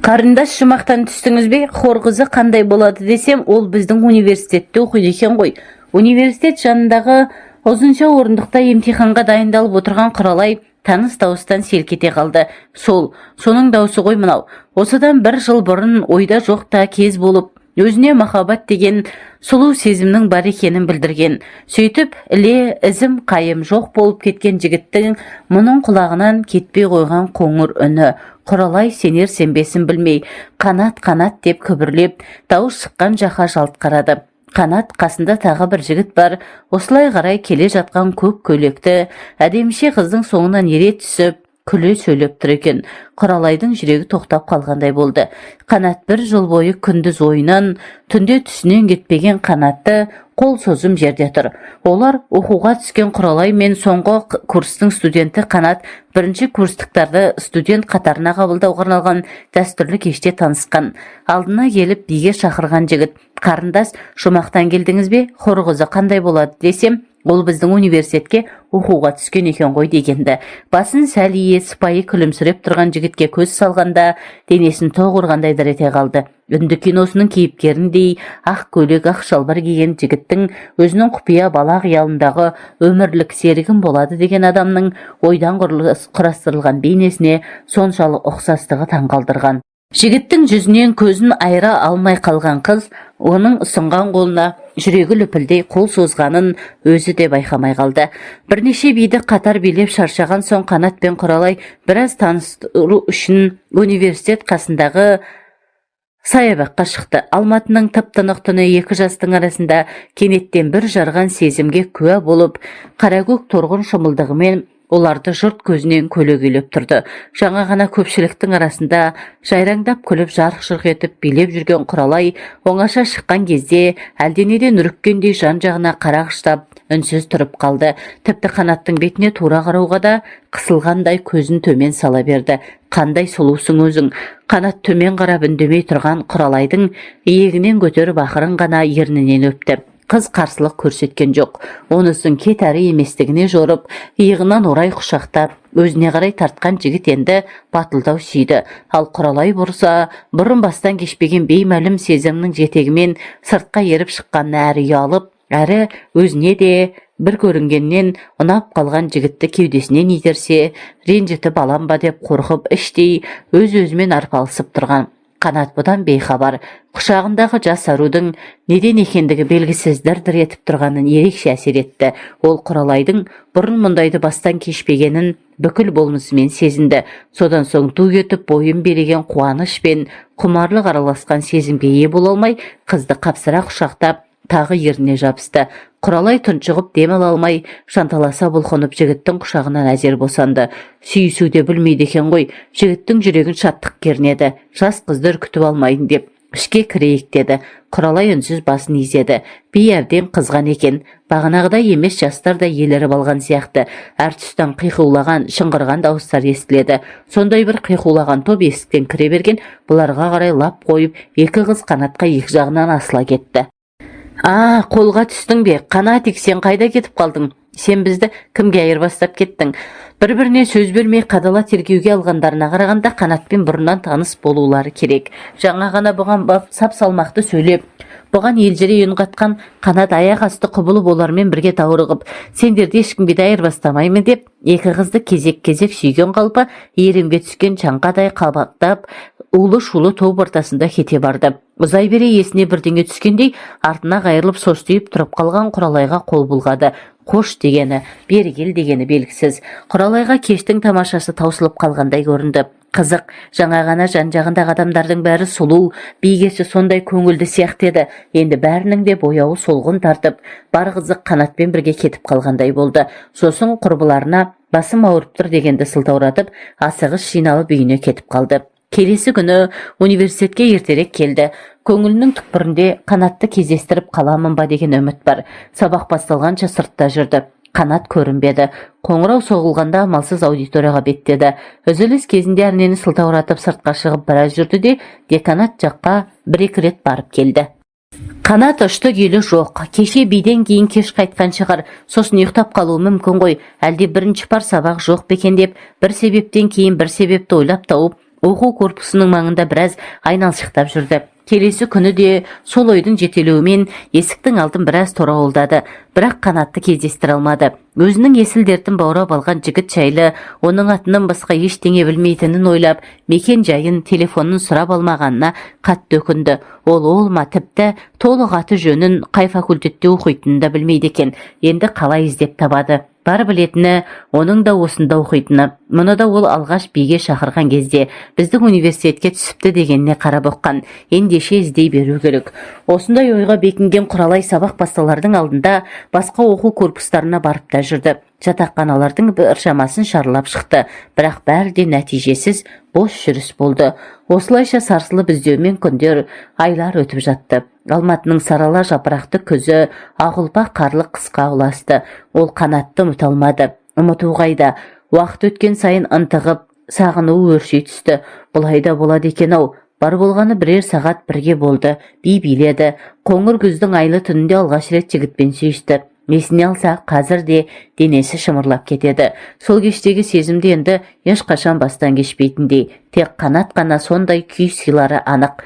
Қарындас жұмақтан түстіңіз бе? Хор қызы қандай болады десем, ол біздің университетте оқиды екен ғой. Университет жанындағы ұзынша орындықта емтиханға дайындалып отырған Құралай таныс дауыстан селк ете қалды. Соның дауысы ғой мынау. Осыдан 1 жыл бұрын ойда жоқта кез болып, өзіне махаббат деген сұлу сезімнің бар екенін білдірген. Сөйтіп, іле ізім қайым жоқ болып кеткен жігіттің мұның құлағынан кетпей қойған қоңыр үні. Құралай сенер сенбесін білмей, қанат деп күбірлеп, дауыс шыққан жаққа жалт қарады. Қанат қасында тағы бір жігіт бар. Осылай қарай келе жатқан көк көйлекті әдеміше қыздың соңынан ере түсіп, күле сөйлеп тұр екен. Құралайдың жүрегі тоқтап қалғандай болды. Қанат 1 жыл бойы күндіз ойынан, түнде түсінен кетпеген Қанатты қол созым жерде тұр. Олар оқуға түскен Құралай мен соңғы курстың студенті Қанат 1-ші курстықтарды студент қатарына қабылдауға арналған дәстүрлі кеште танысқан. Алдына келіп биге шақырған жігіт: "Қарындас, жұмақтан келдіңіз бе? Хор қызы қандай болады?" десем, ол біздің университетке оқуға түскен екен ғой дегенді. Басын сәл ие сыпайы күлімсіреп тұрған жігітке көз салғанда денесін тоқ ұрғандай дір ете қалды. Үнді киносының кейіпкеріндей ақ көйлек, ақ шалбар киген жігіттің өзінің құпия бала қиялындағы өмірлік серігім болады деген адамның ойдан құрастырылған бейнесіне соншалық ұқсастығы таңғалдырған. Жігіттің жүзінен көзін айыра алмай қалған қыз оның ұсынған қолына жүрегі лүпілдей қол созғанын өзі де байқамай қалды. Бірнеше биді қатар билеп шаршаған соң Қанат пен Құралай біраз таныстыру үшін университет қасындағы саябаққа шықты. Алматының тып-тынық түні 2 жастың арасында кенеттен бір жарған сезімге куә болып, қаракөк торғын шымылдығымен оларды жұрт көзінен көлегейлеп тұрды. Жаңа ғана көпшіліктің арасында жайраңдап күліп жарқ-жұрқ етіп билеп жүрген Құралай оңаша шыққан кезде әлденеден үріккендей жан-жағына қарағыштап үнсіз тұрып қалды. Тіпті Қанаттың бетіне тура қарауға да қысылғандай көзін төмен сала берді. "Қандай сұлусың өзің?" Қанат төмен қарап үндемей тұрған Құралайдың иегінен көтеріп ақырын ғана ернінен өпті. Қыз қарсылық көрсеткен жоқ. Онысын кет әрі еместігіне жорып, иығынан орай құшақтап, өзіне қарай тартқан жігіт енді батылдау сүйді. Ал Құралай бұрса, бұрын бастан кешпеген беймәлім сезімнің жетегімен сыртқа еріп шыққанына әрі ұялып, әрі өзіне де бір көрінгеннен ұнап қалған жігітті кеудесінен итерсе, ренжітіп алам ба деп қорқып іштей өз-өзімен арпалысып тұрған. Қанат бұдан бейхабар. Құшағындағы жас арудың неден екендігі белгісіз дір-дір етіп тұрғанын ерекше әсер етті. Ол Құралайдың бұрын мұндайды бастан кешпегенін бүкіл болмысымен сезінді. Содан соң ду етіп бойын береген қуаныш пен құмарлық араласқан сезімге ие бола алмай, қызды қапсыра құшақтап тағы еріне жабысты. Құралай тұншығып дем ала алмай, жанталаса бұлқынып жігіттің құшағынан әзер босанды. Сүйісу де білмейді екен ғой. Жігіттің жүрегін шаттық кернеді. Жас қызды үркітіп алмайын деп ішке кірейік деді. Құралай үнсіз басын изеді. Би әбден қызған екен. Бағанағыдай емес, жастар да еліріп алған сияқты. Әр тұстан қиқулаған, шыңғырған дауыстар естіледі. Сондай бір қиқулаған топ есіктен кіре берген, бұларға қарай лап қойып, 2 қыз Қанатқа екі жағынан асыла кетті. Қолға түстің бе? Қанатик, сен қайда кетіп қалдың? Сен бізді кімге айырбастап кеттің? Бір-біріне сөз бермей қадала тергеуге алғандарына қарағанда Қанатпен бұрыннан таныс болулары керек. Жаңа ғана бұған сап салмақты сөйлеп, бұған елжірей үн қатқан Қанат аяқ асты құбылып олармен бірге даурығып, сендерді ешкімге де айырбастамаймын деп, 2 қызды кезек-кезек сүйген қалпы иірімге түскен чаңқадай қабақтап, улы-шулы топ ортасында кете барды. Ұзай бере есіне бірдеңе түскендей, артына қайырылып состиып тұрып қалған Құралайға қол бұлғады. Қош дегені, бері кел дегені белгісіз. Құралайға кештің тамашасы таусылып қалғандай көрінді. Қызық, жаңа ғана жан-жағындағы адамдардың бәрі сұлу, бейгесі сондай көңілді сияқты еді. Енді бәрінің де бояуы солғын тартып, бар қызық Қанатпен бірге кетіп қалғандай болды. Сосын құрбыларына басым ауырып тұр дегенді сылтауратып, асығыс жиналып үйіне кетіп қалды. Келесі күні университетке ертерек келді. Көңілінің түкпірінде Қанатты кездестіріп қаламын ба деген үміт бар. Сабақ басталғанша сыртта жүрді. Қанат көрінбеді. Қоңырау соғылғанда амалсыз аудиторияға беттеді. Үзіліс кезінде әрнені сылтауратып сыртқа шығып біраз жүрді де деканат жаққа 1-2 рет барып келді. Қанат ұшты келі жоқ. Кеше биден кейін кеш қайтқан шығар. Сосын ұйықтап қалуы мүмкін ғой. Әлде бірінші пар сабақ жоқ бекен деп, бір себептен кейін бір себепті ойлап тауып, оқу корпусының маңында біраз айналшықтап жүрді. Келесі күні де сол ойдың жетелеуімен есіктің алдын біраз торауылдады, бірақ Қанатты кездестіре алмады. Өзінің есіл дертін баурап алған жігіт жайлы, оның атынан басқа ештеңе білмейтінін ойлап, мекен жайын, телефонын сұрап алмағанына қатты өкінді. Ол ма тіпті толық аты жөнін, қай факультетте оқитынын да білмейді екен. Енді қалай іздеп табады? Бар білетіні, оның да осында оқитыны. Мұны да ол алғаш биге шақырған кезде біздің университетке түсіпті дегеніне қарап оққан. Ендеше іздей беру керек. Осындай ойға бекінген Құралай сабақ басталардың алдында басқа оқу корпустарына барып та жүрді. Жатақханалардың біршамасын шарлап шықты, бірақ бәрі де нәтижесіз, бос жүріс болды. Осылайша сарсылып іздеумен күндер, айлар өтіп жатты. Алматының сарала жапырақты күзі ағылпақ қарлы қысқа ұласты. Ол Қанатты ұмыта алмады. Ұмыту қайда? Уақыт өткен сайын ынтығып, сағынуы өрши түсті. Бұлай да болады екен-ау. Бар болғаны бірер сағат бірге болды. Биледі. Қоңыр күздің айлы түнінде алғаш рет жігітпен сүйісті. Есіне алса, қазір де денесі шымырлап кетеді. Сол кештегі сезімді енді ешқашан бастан кешпейтіндей. Тек Қанат қана сондай күй сыйлары анық.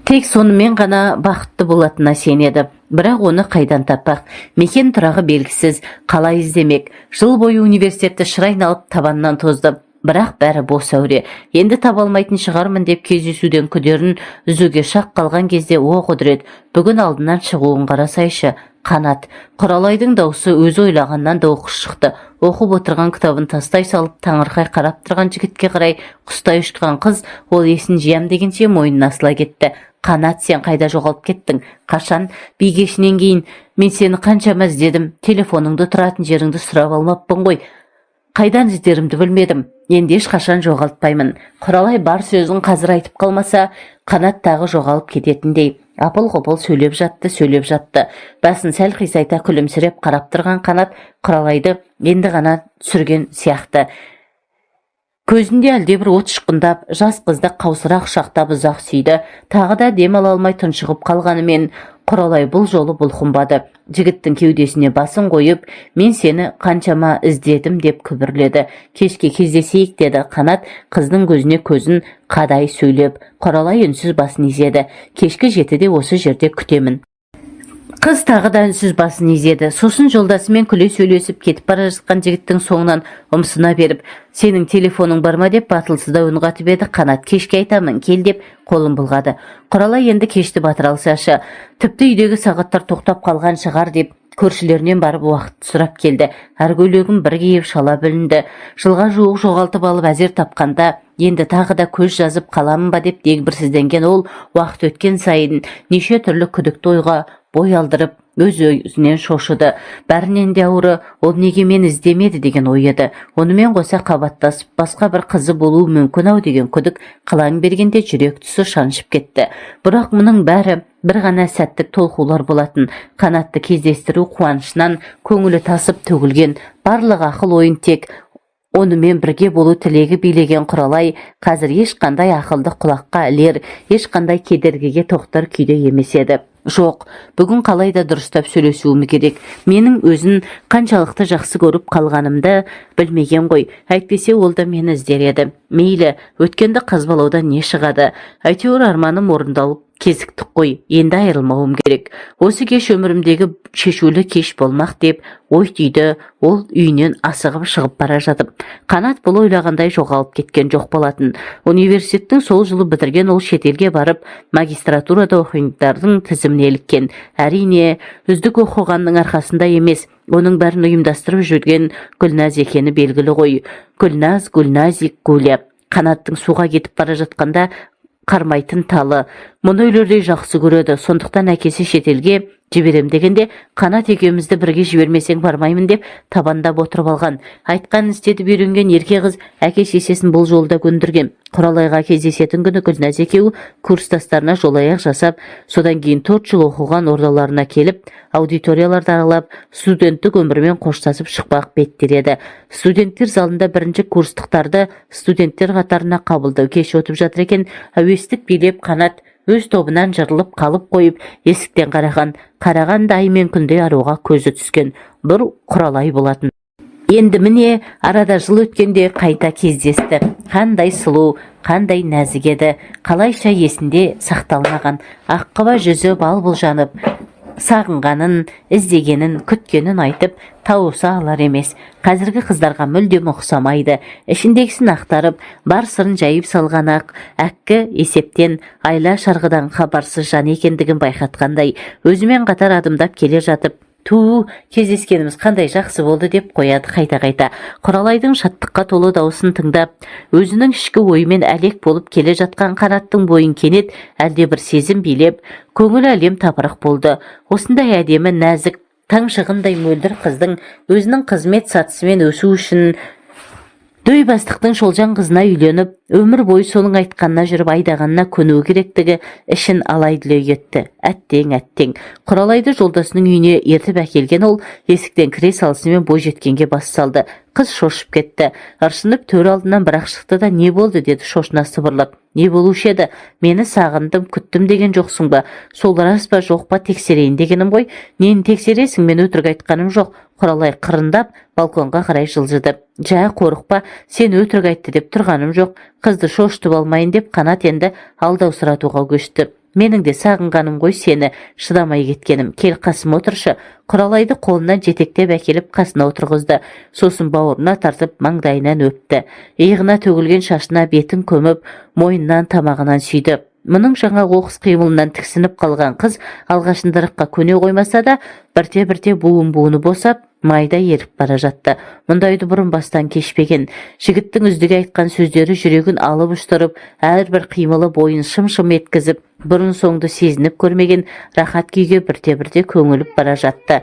Тек сонымен ғана бақытты болатынына сенеді. Бірақ оны қайдан таппақ? Мекен тұрағы белгісіз, қалай іздемек? Жыл бойы университетті шыр айналып табаннан тозды. Бірақ бәрі бос әуре. Енді таба алмайтын шығармын деп кездесуден күдерін үзуге шақ қалған кезде о құдірет, бүгін алдынан шығуын қарасайшы. Қанат. Құралайдың даусы өзі ойлағаннан да оқыс шықты. Оқып отырған кітабын тастай салып, таңырқай қарап тұрған жігітке қарай құстай ұшқан қыз, ол есін жиям дегенше мойнына асыла кетті. Қанат, сен қайда жоғалып кеттің? Қашан? Бигешінен кейін мен сені қаншама іздедім. Телефоныңды тұратын жеріңді сұрап алмаппын ғой. Қайдан іздерімді білмедім. Енді ешқашан жоғалтпаймын. Құралай бар сөзін қазір айтып қалмаса, Қанат тағы жоғалып кететіндей. Апыл-ғұпыл сөйлеп жатты. Басын сәл қисайта күлімсіреп қарап тұрған Қанат Құралайды енді ғана түсірген сияқты. Көзінде әлдебір от ұшқындап, жас қызды қаусырақ құшақтап ұзақ сүйді. Тағы да дем ала алмай тұншығып қалғанымен Құралай бұл жолы бұлқынбады. Жігіттің кеудесіне басын қойып, мен сені қаншама іздедім деп күбірледі. Кешке кездесейік деді Қанат, қыздың көзіне көзін қадай сөйлеп. Құралай үнсіз басын изеді. Кешкі 7-де осы жерде күтемін. Қыз тағы да үнсіз басын изеді. Сосын жолдасымен күле сөйлесіп кетіп бара жатқан жігіттің соңынан ұмсына беріп, сенің телефоның бар ма деп батылсыздау үн қатып еді. Қанат, кешке айтамын, кел деп қолын бұлғады. Құралай енді кешті батыра алсашы. Тіпті үйдегі сағаттар тоқтап қалған шығар деп көршілерінен барып уақыт сұрап келді. Әр көйлегін бір киіп шала бүлінді. Жылға жуық жоғалтып алып әзер тапқанда енді тағы да көз жазып қаламын ба деп дегбірсізденген ол уақыт өткен сайын неше түрлі күдікті ойға бой алдырып, өз-өзінен шошыды. Бәрінен де ауыры, ол неге мен іздемеді деген ой еді. Онымен қоса қабаттасып, басқа бір қызы болуы мүмкін-ау деген күдік қылаң бергенде жүрек тұсы шаншып кетті. Бірақ мұның бәрі бір ғана сәттік толқулар болатын. Қанатты кездестіру қуанышынан көңілі тасып төгілген. Барлық ақыл ойын тек онымен бірге болу тілегі билеген Құралай қазір ешқандай ақылды құлаққа ілер, ешқандай кедергіге тоқтар күйде емес еді. Жоқ, бүгін қалай да дұрыстап сөйлесуім керек. Менің өзін қаншалықты жақсы көріп қалғанымды білмеген ғой. Әйтпесе ол да мені іздер еді. Мейлі, өткенді қазбалаудан не шығады? Әйтеуір арманым орындалып кезіктік қой. Енді айырылмауым керек. Осы кеш өмірімдегі шешулі кеш болмақ деп ой түйді. Ол үйінен асығып шығып бара жатып. Қанат бұл ойлағандай жоғалып кеткен жоқ болатын. Университеттің сол жылы бітірген ол шетелге барып, магистратурада оқитындардың тізіміне іліккен. Әрине, үздік оқығанның арқасында емес, оның бәрін ұйымдастырып жүрген Гүлназ екені белгілі ғой. Гүлназ, Гүлназик, Гуля. Қанаттың суға кетіп бара жатқанда қармайтын талы. Мұны өлердей жақсы көреді. Сондықтан әкесі шетелге жіберем дегенде, Қанат екеумізді бірге жібермесең бармаймын деп табандап отырып алған. Айтқан істетіп үйренген ерке қыз әке шешесін бұл жолда көндірген. Құралайға кездесетін күні Гүлназ екеуі курстастарына жолаяқ жасап, содан кейін 4 жыл оқыған ордаларына келіп, аудиторияларды аралап, студенттік өмірмен қоштасып шықпақ беттер еді. Студенттер залында бірінші курстықтарды студенттер қатарына қабылдау кеші өтіп жатыр екен. Әуестік билеп Қанат өз тобынан жырылып қалып қойып, есіктен қараған да ай мен күндей аруға көзі түскен. Бір Құралай болатын. Енді міне арада жыл өткенде қайта кездесті. Қандай сұлу, қандай нәзік еді, қалайша есінде сақталмаған. Аққұба жүзі бал-бұл жанып, сағынғанын, іздегенін, күткенін айтып тауыса алар емес. Қазіргі қыздарға мүлдем ұқсамайды. Ішіндегісін ақтарып, бар сырын жайып салған әккі есептен, айла шарғыдан хабарсыз жан екендігін байқатқандай, өзімен қатар адымдап келе жатып, кездескеніміз қандай жақсы болды деп қояды қайта-қайта. Құралайдың шаттыққа толы дауысын тыңдап, өзінің ішкі ойымен әлек болып келе жатқан Қанаттың бойын кенет әлде бір сезім билеп, көңіл әлем тапырық болды. Осындай әдемі, нәзік, таң шығындай мөлдір қыздың өзінің қызмет сатысымен өсу үшін дөй бастықтың шолжаң қызына үйленіп, өмір бойы соның айтқанына жүріп айдағанына көнуі керектігі ішін алай-дүлей етті. Әттең. Құралайды жолдасының үйіне ертіп әкелген ол есіктен кіре салысымен бой жеткенге бас салды. Қыз шошып кетті. Ыршынып төр алдынан бірақ шықты да не болды деді шошына сыбырлап. Не болушы еді? Мені сағындым, күттім деген жоқсың ба? Сол рас па жоқ па тексерейін дегенім ғой. Нені тексересің? Мен өтірік айтқаным жоқ. Құралай қырындап балконға қарай жылжыды. Жа қорықпа, сен өтірік айтты деп тұрғаным жоқ. Қызды шошытып алмайын деп Қанат енді алдаусыратуға көшті. Менің де сағынғаным ғой сені, шыдамай кеткенім. Кел қасыма отыршы. Құралайды қолынан жетектеп әкеліп қасына отырғызды. Сосын бауырына тартып маңдайынан өпті. Иығына төгілген шашына бетін көміп, мойнынан тамағынан сүйді. Мұның жаңа оқыс қимылынан тіксініп қалған қыз алғашындырыққа көне қоймаса да, бірте-бірте буыны босап, майда еріп бара жатты. Мұндайды бұрын бастан кешпеген. Жігіттің үздіге айтқан сөздері жүрегін алып ұштырып, әрбір қимылы бойын шым-шым еткізіп, бұрын соңды сезініп көрмеген рахат күйге бірте-бірте көңіліп бара жатты.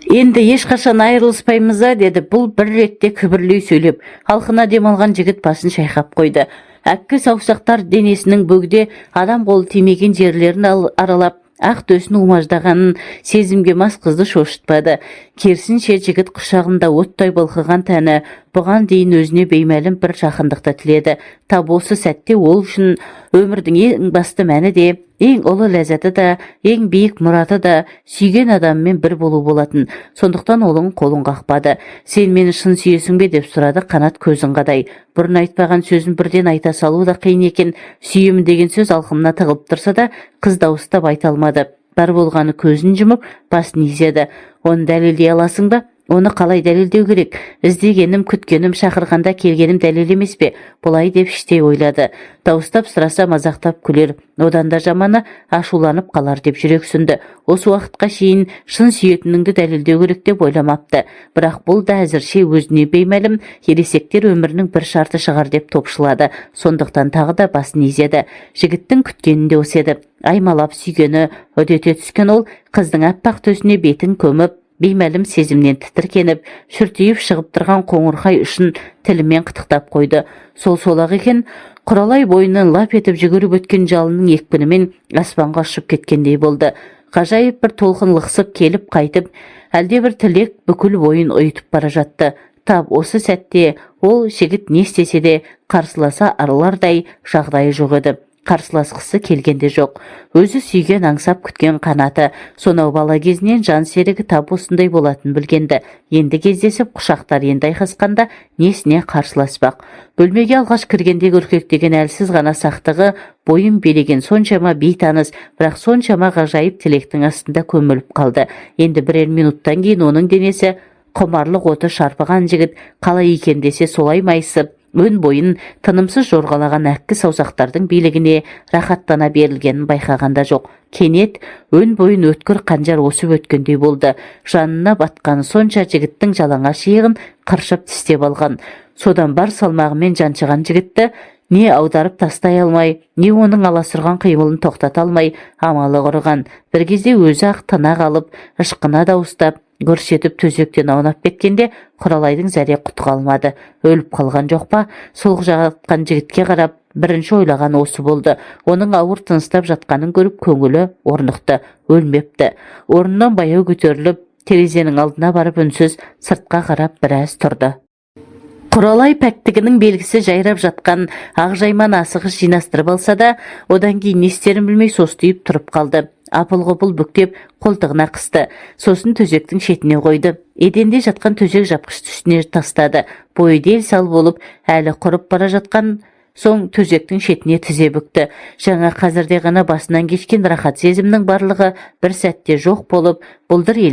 Енді ешқашан айырылыспаймыз деді бұл бір ретте күбірлей сөйлеп. Халқына демалған жігіт басын шайқап қойды. Әккі саусақтар денесінің бөгде адам қолы тимеген жерлерін аралап, ақ төсін умаждағанын сезімге мас қызды шошытпады. Керісінше жігіт құшағында оттай былқыған тәні бұған дейін өзіне беймәлім бір жақындықты тіледі. Тап осы сәтте ол үшін өмірдің ең басты мәні де, ең ұлы ләззаты да, ең биік мұраты да сүйген адаммен бір болу болатын. Сондықтан олың қолын қақпады. Сен мені шын сүйесің бе деп сұрады Қанат көзін қадай. Бұрын айтпаған сөзін бірден айта салу да қиын екен. Сүйемін деген сөз алқымына тығылып тұрса да, қыз дауыстап айта алмады. Бар болғаны көзін жұмып, басын изеді. Оны дәлелдей аласың ба? Оны қалай дәлелдеу керек? Іздегенім, күткенім, шақырғанда келгенім дәлел емес пе? Бұлай деп іштей ойлады. Дауыстап сұраса мазақтап күлер, одан да жаманы ашуланып қалар деп жүрексінді. Осы уақытқа шейін шын сүйетініңді дәлелдеу керек деп ойламапты. Бірақ бұл да әзірше өзіне беймәлім ересектер өмірінің бір шарты шығар деп топшылады. Сондықтан тағы да басын изеді. Жігіттің күткенінде осы еді. Аймалап сүйгені үдете түскен ол қыздың аппақ төсіне бетін көміп, беймәлім сезімнен тітіркеніп, шүртейіп шығып тұрған қоңырқай үшін тілімен қытықтап қойды. Сол-солақ екен, Құралай бойынан лап етіп жүгіріп өткен жалынның екпінімен аспанға ұшып кеткендей болды. Ғажайып бір толқын лықсып келіп қайтып, әлде бір тілек бүкіл бойын ұйытып бара жатты. Тап осы сәтте ол жігіт не істесе де қарсыласа арылардай жағдайы жоқ еді. Қарсыласқысы келгенде жоқ. Өзі сүйген аңсап күткен Қанаты, сонау бала кезінен жан серігі тап осындай болатын білгенді. Енді кездесіп құшақтар енді айқасқанда несіне қарсыласпақ. Бөлмеге алғаш кіргенде үркектеген әлсіз ғана сақтығы бойын билеген соншама бейтаныс, бірақ соншама ғажайып тілектің астында көміліп қалды. Енді бірер минуттан кейін оның денесі құмарлық оты шарпыған жігіт қалай екен десе солай майысып, өн бойын тынымсыз жорғалаған әккі саусақтардың билігіне рахаттана берілгенін байқағанда жоқ. Кенет өн бойын өткір қанжар осып өткендей болды. Жанына батқаны сонша жігіттің жалаңаш иығын қыршып тістеп алған. Содан бар салмағымен жаншыған жігітті не аударып тастай алмай, не оның аласұрған қимылын тоқтата алмай амалы құрыған. Бір кезде өзі ақ тына қалып, ышқына дауыстап, гүрс етіп төсектен аунап кеткенде Құралайдың зәре құты қалмады. Өліп қалған жоқ па? Солқ жатқан жігітке қарап бірінші ойлаған осы болды. Оның ауыр тыныстап жатқанын көріп көңілі орнықты, өлмепті. Орнынан баяу көтеріліп, терезенің алдына барып үнсіз сыртқа қарап біраз тұрды. Құралай пәктігінің белгісі жайрап жатқан ақжайман асығыс жинастырып алса да, одан кейін не істерін білмей состиып тұрып қалды. апыл-ғұпыл бүктеп қолтығына қысты. Сосын төсектің шетіне қойды. Еденде жатқан төсек жапқышты үстіне тастады. Бойы дел сал болып, әлі құрып бара жатқан соң төсектің шетіне тізе бүкті. Жаңа қазірде ғана басынан кешкен рахат сезімнің барлығы бір сәтте жоқ болып, бұлдыр елес